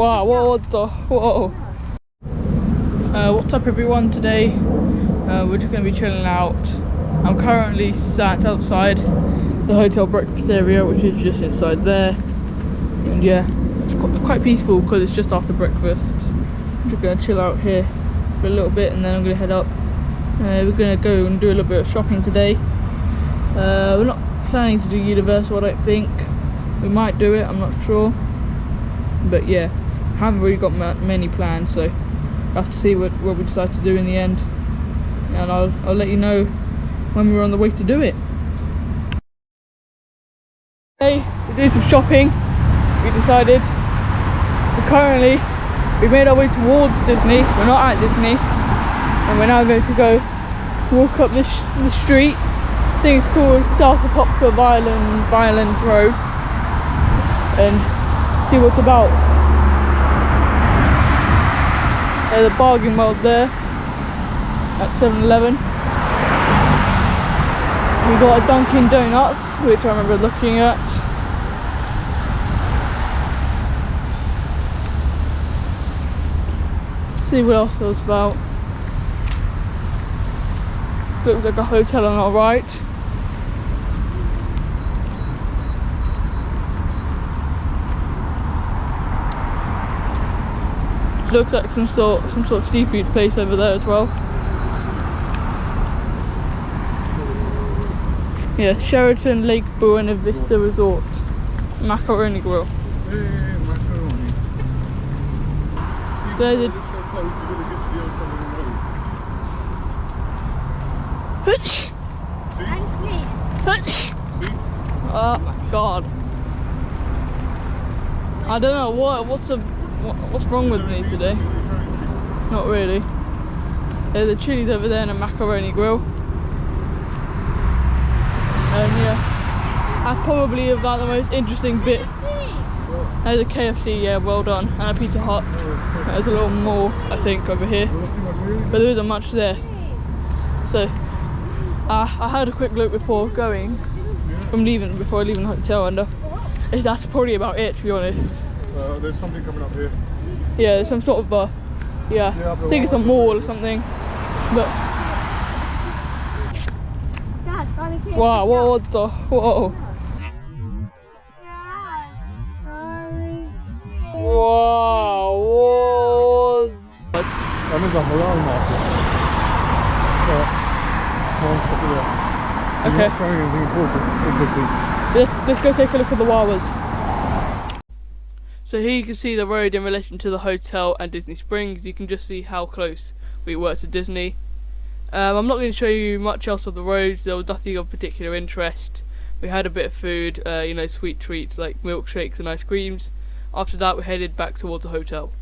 Wow, what the, whoa. What's up everyone? Today we're just going to be chilling out. I'm currently sat outside the hotel breakfast area, which is just inside there. And yeah, it's quite peaceful because it's just after breakfast. I'm just going to chill out here for a little bit and then I'm going to head up. We're going to go and do a little bit of shopping today. We're not planning to do Universal, I don't think. We might do it, I'm not sure. But yeah, haven't really got many plans, so we'll have to see what we decide to do in the end. And I'll let you know when we're on the way to do it. Okay, we're doing some shopping. We decided. We made our way towards Disney. We're not at Disney. And we're now going to go walk up this street. I think it's called South Apopka Vineland Rd. And see what's about. There's a bargain world there at 7-Eleven. We got a Dunkin' Donuts, which I remember looking at. See what else there's about. Looks like a hotel on our right. Looks like some sort of seafood place over there as well. Yeah, Sheraton Lake Buena Vista Resort. Macaroni Grill. Yeah, macaroni. There's a... See? See? Oh my god. I don't know what's wrong with me today. Not really. There's a Chili's over there and a Macaroni Grill. And yeah, that's probably about the most interesting bit. There's a KFC, yeah, well done, and a Pizza Hut. There's a little more, I think, over here, but there isn't much there. So I had a quick look before leaving the hotel, and that's probably about it, to be honest. There's something coming up here. Yeah, there's some sort of I think it's a mall or something. But wow, what the, whoa. Wow, what? I'm in the halal market. Okay. Not showing anything important. Let's go take a look at the Wawas. So here you can see the road in relation to the hotel and Disney Springs. You can just see how close we were to Disney. I'm not going to show you much else of the roads. There was nothing of particular interest. We had a bit of food, you know, sweet treats like milkshakes and ice creams. After that we headed back towards the hotel.